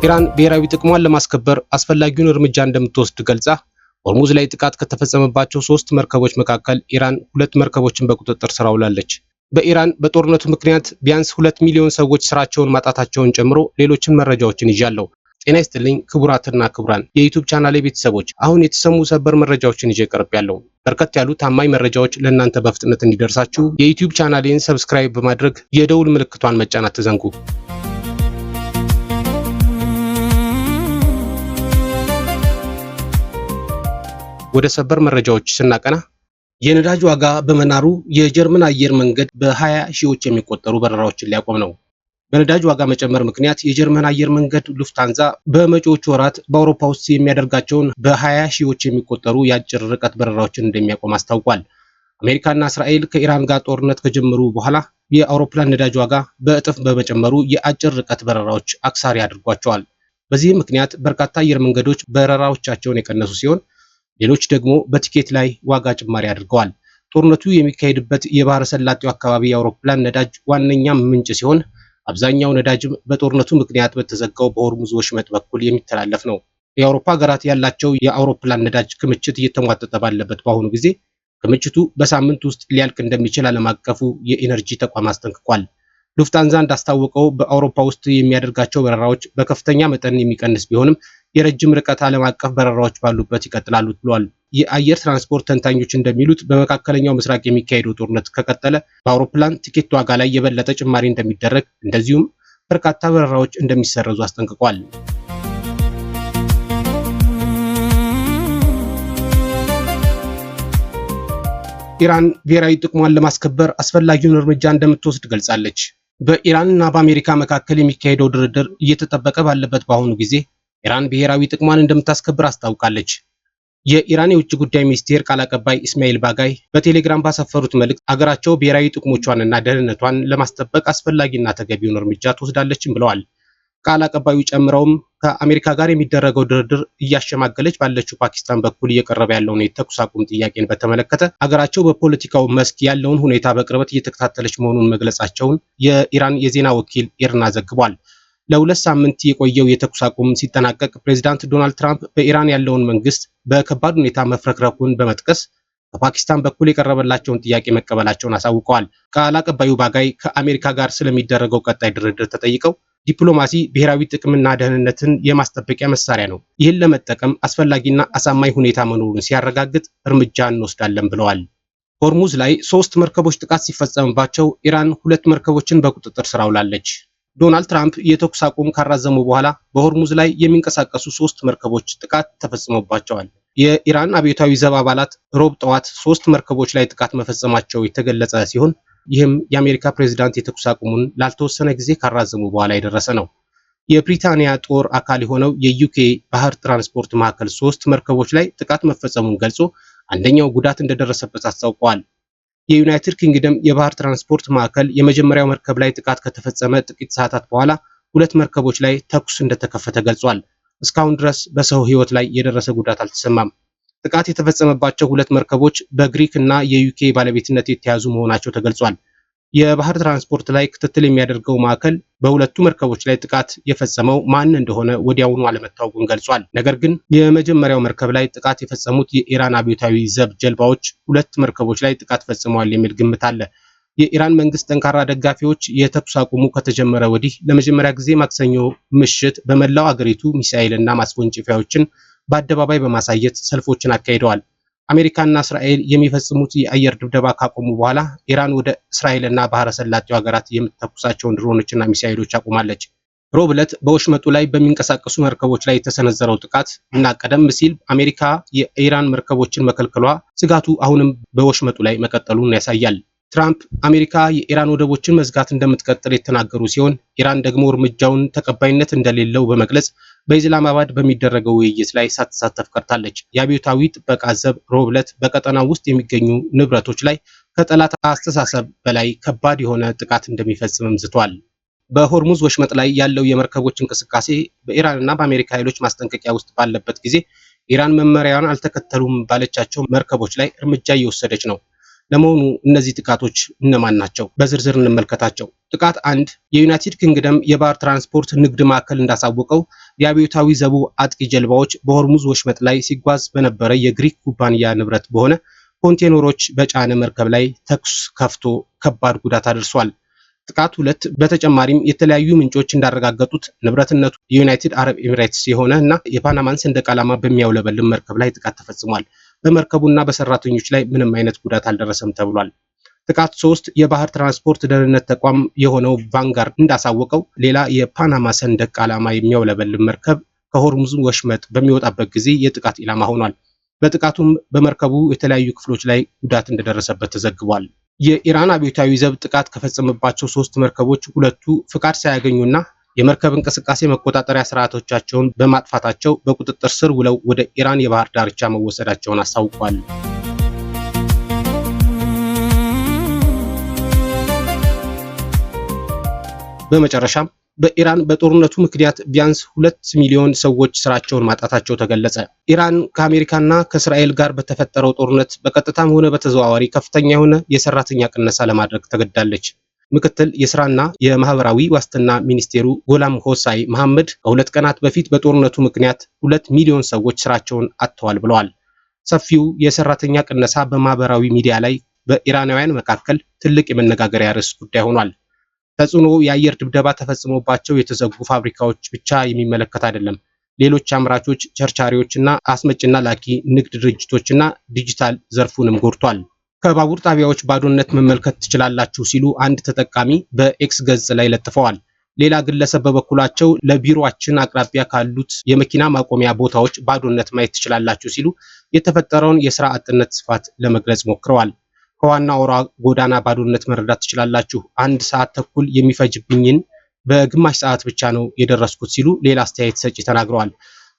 ኢራን ብሔራዊ ጥቅሟን ለማስከበር አስፈላጊውን እርምጃ እንደምትወስድ ገልጻ ሆርሙዝ ላይ ጥቃት ከተፈጸመባቸው 3 መርከቦች መካከል ኢራን 2 መርከቦችን በቁጥጥር ስር አውላለች። በኢራን በጦርነቱ ምክንያት ቢያንስ 2 ሚሊዮን ሰዎች ስራቸውን ማጣታቸውን ጨምሮ ሌሎችን መረጃዎችን ይዣለሁ። ጤና ይስጥልኝ ክቡራትና ክቡራን የዩቲዩብ ቻናሌ ቤተሰቦች፣ አሁን የተሰሙ ሰበር መረጃዎችን ይዤ ቀርቤያለሁ። በርከት ያሉ ታማኝ መረጃዎች ለእናንተ በፍጥነት እንዲደርሳችሁ የዩቲዩብ ቻናሌን ሰብስክራይብ በማድረግ የደውል ምልክቷን መጫን አትዘንጉ። ወደ ሰበር መረጃዎች ስናቀና የነዳጅ ዋጋ በመናሩ የጀርመን አየር መንገድ በ20 ሺዎች የሚቆጠሩ በረራዎችን ሊያቆም ነው። በነዳጅ ዋጋ መጨመር ምክንያት የጀርመን አየር መንገድ ሉፍታንዛ በመጪዎቹ ወራት በአውሮፓ ውስጥ የሚያደርጋቸውን በ20 ሺዎች የሚቆጠሩ የአጭር ርቀት በረራዎችን እንደሚያቆም አስታውቋል። አሜሪካና እስራኤል ከኢራን ጋር ጦርነት ከጀመሩ በኋላ የአውሮፕላን ነዳጅ ዋጋ በእጥፍ በመጨመሩ የአጭር ርቀት በረራዎች አክሳሪ አድርጓቸዋል። በዚህም ምክንያት በርካታ አየር መንገዶች በረራዎቻቸውን የቀነሱ ሲሆን ሌሎች ደግሞ በቲኬት ላይ ዋጋ ጭማሪ አድርገዋል። ጦርነቱ የሚካሄድበት የባህረ ሰላጤው አካባቢ የአውሮፕላን ነዳጅ ዋነኛ ምንጭ ሲሆን አብዛኛው ነዳጅም በጦርነቱ ምክንያት በተዘጋው በሆርሙዝ ወሽመጥ በኩል የሚተላለፍ ነው። የአውሮፓ ሀገራት ያላቸው የአውሮፕላን ነዳጅ ክምችት እየተሟጠጠ ባለበት በአሁኑ ጊዜ ክምችቱ በሳምንት ውስጥ ሊያልቅ እንደሚችል ዓለም አቀፉ የኢነርጂ ተቋም አስጠንቅቋል። ሉፍታንዛ እንዳስታወቀው በአውሮፓ ውስጥ የሚያደርጋቸው በረራዎች በከፍተኛ መጠን የሚቀንስ ቢሆንም የረጅም ርቀት ዓለም አቀፍ በረራዎች ባሉበት ይቀጥላሉ ብሏል። የአየር ትራንስፖርት ተንታኞች እንደሚሉት በመካከለኛው ምስራቅ የሚካሄደው ጦርነት ከቀጠለ በአውሮፕላን ቲኬት ዋጋ ላይ የበለጠ ጭማሪ እንደሚደረግ፣ እንደዚሁም በርካታ በረራዎች እንደሚሰረዙ አስጠንቅቋል። ኢራን ብሔራዊ ጥቅሟን ለማስከበር አስፈላጊውን እርምጃ እንደምትወስድ ገልጻለች። በኢራን እና በአሜሪካ መካከል የሚካሄደው ድርድር እየተጠበቀ ባለበት በአሁኑ ጊዜ ኢራን ብሔራዊ ጥቅሟን እንደምታስከብር አስታውቃለች። የኢራን የውጭ ጉዳይ ሚኒስቴር ቃል አቀባይ ኢስማኤል ባጋይ በቴሌግራም ባሰፈሩት መልእክት አገራቸው ብሔራዊ ጥቅሞቿንና ደህንነቷን ለማስጠበቅ አስፈላጊና ተገቢውን እርምጃ ትወስዳለችም ብለዋል። ቃል አቀባዩ ጨምረውም ከአሜሪካ ጋር የሚደረገው ድርድር እያሸማገለች ባለችው ፓኪስታን በኩል እየቀረበ ያለውን የተኩስ አቁም ጥያቄን በተመለከተ አገራቸው በፖለቲካው መስክ ያለውን ሁኔታ በቅርበት እየተከታተለች መሆኑን መግለጻቸውን የኢራን የዜና ወኪል ኢርና ዘግቧል። ለ2 ሳምንት የቆየው የተኩስ አቁም ሲጠናቀቅ ፕሬዚዳንት ዶናልድ ትራምፕ በኢራን ያለውን መንግስት በከባድ ሁኔታ መፍረክረኩን በመጥቀስ ከፓኪስታን በኩል የቀረበላቸውን ጥያቄ መቀበላቸውን አሳውቀዋል። ቃል አቀባዩ ባጋይ ከአሜሪካ ጋር ስለሚደረገው ቀጣይ ድርድር ተጠይቀው ዲፕሎማሲ ብሔራዊ ጥቅምና ደህንነትን የማስጠበቂያ መሳሪያ ነው፣ ይህን ለመጠቀም አስፈላጊና አሳማኝ ሁኔታ መኖሩን ሲያረጋግጥ እርምጃ እንወስዳለን ብለዋል። ሆርሙዝ ላይ 3 መርከቦች ጥቃት ሲፈጸምባቸው ኢራን 2 መርከቦችን በቁጥጥር ስር አውላለች። ዶናልድ ትራምፕ የተኩስ አቁም ካራዘሙ በኋላ በሆርሙዝ ላይ የሚንቀሳቀሱ 3 መርከቦች ጥቃት ተፈጽሞባቸዋል። የኢራን አብዮታዊ ዘብ አባላት ሮብ ጠዋት 3 መርከቦች ላይ ጥቃት መፈጸማቸው የተገለጸ ሲሆን ይህም የአሜሪካ ፕሬዝዳንት የተኩስ አቁሙን ላልተወሰነ ጊዜ ካራዘሙ በኋላ የደረሰ ነው። የብሪታንያ ጦር አካል የሆነው የዩኬ ባህር ትራንስፖርት ማዕከል 3 መርከቦች ላይ ጥቃት መፈጸሙን ገልጾ አንደኛው ጉዳት እንደደረሰበት አስታውቀዋል። የዩናይትድ ኪንግደም የባህር ትራንስፖርት ማዕከል የመጀመሪያው መርከብ ላይ ጥቃት ከተፈጸመ ጥቂት ሰዓታት በኋላ 2 መርከቦች ላይ ተኩስ እንደተከፈተ ገልጿል። እስካሁን ድረስ በሰው ሕይወት ላይ የደረሰ ጉዳት አልተሰማም። ጥቃት የተፈጸመባቸው 2 መርከቦች በግሪክ እና የዩኬ ባለቤትነት የተያዙ መሆናቸው ተገልጿል። የባህር ትራንስፖርት ላይ ክትትል የሚያደርገው ማዕከል በሁለቱ መርከቦች ላይ ጥቃት የፈጸመው ማን እንደሆነ ወዲያውኑ አለመታወቁን ገልጿል። ነገር ግን የመጀመሪያው መርከብ ላይ ጥቃት የፈጸሙት የኢራን አብዮታዊ ዘብ ጀልባዎች 2 መርከቦች ላይ ጥቃት ፈጽመዋል የሚል ግምት አለ። የኢራን መንግስት ጠንካራ ደጋፊዎች የተኩስ አቁሙ ከተጀመረ ወዲህ ለመጀመሪያ ጊዜ ማክሰኞ ምሽት በመላው አገሪቱ ሚሳኤልና ማስወንጨፊያዎችን በአደባባይ በማሳየት ሰልፎችን አካሂደዋል። አሜሪካና እስራኤል የሚፈጽሙት የአየር ድብደባ ካቆሙ በኋላ ኢራን ወደ እስራኤልና ባህረ ሰላጤው ሀገራት የምትተኩሳቸውን ድሮኖችና ሚሳኤሎች አቁማለች። ሮብ ዕለት በወሽመጡ ላይ በሚንቀሳቀሱ መርከቦች ላይ የተሰነዘረው ጥቃት እና ቀደም ሲል አሜሪካ የኢራን መርከቦችን መከልከሏ ስጋቱ አሁንም በወሽመጡ ላይ መቀጠሉን ያሳያል። ትራምፕ አሜሪካ የኢራን ወደቦችን መዝጋት እንደምትቀጥል የተናገሩ ሲሆን ኢራን ደግሞ እርምጃውን ተቀባይነት እንደሌለው በመግለጽ በኢስላማባድ በሚደረገው ውይይት ላይ ሳትሳተፍ ቀርታለች። የአብዮታዊ ጥበቃ ዘብ ሮብ ዕለት በቀጠናው ውስጥ የሚገኙ ንብረቶች ላይ ከጠላት አስተሳሰብ በላይ ከባድ የሆነ ጥቃት እንደሚፈጽምም ዝቷል። በሆርሙዝ ወሽመጥ ላይ ያለው የመርከቦች እንቅስቃሴ በኢራንና በአሜሪካ ኃይሎች ማስጠንቀቂያ ውስጥ ባለበት ጊዜ ኢራን መመሪያውን አልተከተሉም ባለቻቸው መርከቦች ላይ እርምጃ እየወሰደች ነው። ለመሆኑ እነዚህ ጥቃቶች እነማን ናቸው? በዝርዝር እንመልከታቸው። ጥቃት 1 የዩናይትድ ኪንግደም የባህር ትራንስፖርት ንግድ ማዕከል እንዳሳወቀው የአብዮታዊ ዘቡ አጥቂ ጀልባዎች በሆርሙዝ ወሽመጥ ላይ ሲጓዝ በነበረ የግሪክ ኩባንያ ንብረት በሆነ ኮንቴነሮች በጫነ መርከብ ላይ ተኩስ ከፍቶ ከባድ ጉዳት አድርሷል። ጥቃት 2 በተጨማሪም የተለያዩ ምንጮች እንዳረጋገጡት ንብረትነቱ የዩናይትድ አረብ ኤሚሬትስ የሆነ እና የፓናማን ሰንደቅ ዓላማ በሚያውለበልብ መርከብ ላይ ጥቃት ተፈጽሟል። በመርከቡና በሰራተኞች ላይ ምንም አይነት ጉዳት አልደረሰም ተብሏል። ጥቃት 3 የባህር ትራንስፖርት ደህንነት ተቋም የሆነው ቫንጋርድ እንዳሳወቀው ሌላ የፓናማ ሰንደቅ ዓላማ የሚያውለበልብ መርከብ ከሆርሙዝ ወሽመጥ በሚወጣበት ጊዜ የጥቃት ኢላማ ሆኗል። በጥቃቱም በመርከቡ የተለያዩ ክፍሎች ላይ ጉዳት እንደደረሰበት ተዘግቧል። የኢራን አብዮታዊ ዘብ ጥቃት ከፈጸመባቸው 3 መርከቦች 2ቱ ፍቃድ ሳያገኙና የመርከብ እንቅስቃሴ መቆጣጠሪያ ስርዓቶቻቸውን በማጥፋታቸው በቁጥጥር ስር ውለው ወደ ኢራን የባህር ዳርቻ መወሰዳቸውን አስታውቋል። በመጨረሻም በኢራን በጦርነቱ ምክንያት ቢያንስ 2 ሚሊዮን ሰዎች ስራቸውን ማጣታቸው ተገለጸ። ኢራን ከአሜሪካና ከእስራኤል ጋር በተፈጠረው ጦርነት በቀጥታም ሆነ በተዘዋዋሪ ከፍተኛ የሆነ የሰራተኛ ቅነሳ ለማድረግ ተገድዳለች። ምክትል የስራና የማህበራዊ ዋስትና ሚኒስቴሩ ጎላም ሆሳይ መሐመድ ከ2 ቀናት በፊት በጦርነቱ ምክንያት 2 ሚሊዮን ሰዎች ስራቸውን አጥተዋል ብለዋል። ሰፊው የሰራተኛ ቅነሳ በማህበራዊ ሚዲያ ላይ በኢራናውያን መካከል ትልቅ የመነጋገሪያ ርዕስ ጉዳይ ሆኗል። ተጽዕኖ የአየር ድብደባ ተፈጽሞባቸው የተዘጉ ፋብሪካዎች ብቻ የሚመለከት አይደለም። ሌሎች አምራቾች፣ ቸርቻሪዎችና አስመጭና ላኪ ንግድ ድርጅቶችና ዲጂታል ዘርፉንም ጎድቷል። ከባቡር ጣቢያዎች ባዶነት መመልከት ትችላላችሁ ሲሉ አንድ ተጠቃሚ በኤክስ ገጽ ላይ ለጥፈዋል። ሌላ ግለሰብ በበኩላቸው ለቢሮአችን አቅራቢያ ካሉት የመኪና ማቆሚያ ቦታዎች ባዶነት ማየት ትችላላችሁ ሲሉ የተፈጠረውን የስራ አጥነት ስፋት ለመግለጽ ሞክረዋል። ከዋና አውራ ጎዳና ባዶነት መረዳት ትችላላችሁ። 1 ሰዓት ተኩል የሚፈጅብኝን በግማሽ ሰዓት ብቻ ነው የደረስኩት ሲሉ ሌላ አስተያየት ሰጪ ተናግረዋል።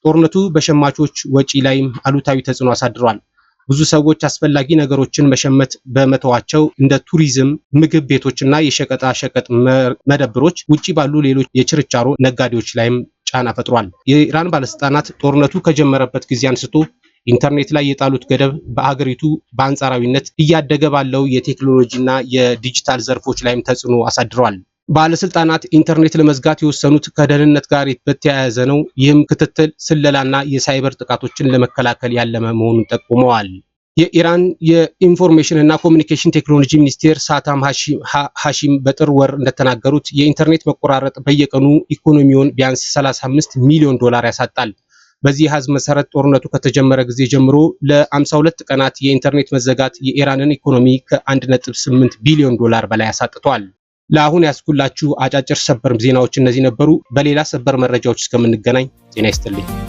ጦርነቱ በሸማቾች ወጪ ላይም አሉታዊ ተጽዕኖ አሳድሯል። ብዙ ሰዎች አስፈላጊ ነገሮችን መሸመት በመተዋቸው እንደ ቱሪዝም፣ ምግብ ቤቶችና የሸቀጣ ሸቀጥ መደብሮች ውጪ ባሉ ሌሎች የችርቻሮ ነጋዴዎች ላይም ጫና ፈጥሯል። የኢራን ባለስልጣናት ጦርነቱ ከጀመረበት ጊዜ አንስቶ ኢንተርኔት ላይ የጣሉት ገደብ በአገሪቱ በአንጻራዊነት እያደገ ባለው የቴክኖሎጂና የዲጂታል ዘርፎች ላይም ተጽዕኖ አሳድረዋል። ባለስልጣናት ኢንተርኔት ለመዝጋት የወሰኑት ከደህንነት ጋር በተያያዘ ነው። ይህም ክትትል፣ ስለላና የሳይበር ጥቃቶችን ለመከላከል ያለመ መሆኑን ጠቁመዋል። የኢራን የኢንፎርሜሽን እና ኮሚኒኬሽን ቴክኖሎጂ ሚኒስቴር ሳታም ሃሺም በጥር ወር እንደተናገሩት የኢንተርኔት መቆራረጥ በየቀኑ ኢኮኖሚውን ቢያንስ 35 ሚሊዮን ዶላር ያሳጣል። በዚህ አሃዝ መሰረት ጦርነቱ ከተጀመረ ጊዜ ጀምሮ ለ52 ቀናት የኢንተርኔት መዘጋት የኢራንን ኢኮኖሚ ከ1.8 ቢሊዮን ዶላር በላይ አሳጥቷል። ለአሁን ያስኩላችሁ አጫጭር ሰበር ዜናዎች እነዚህ ነበሩ። በሌላ ሰበር መረጃዎች እስከምንገናኝ ጤና ይስጥልኝ።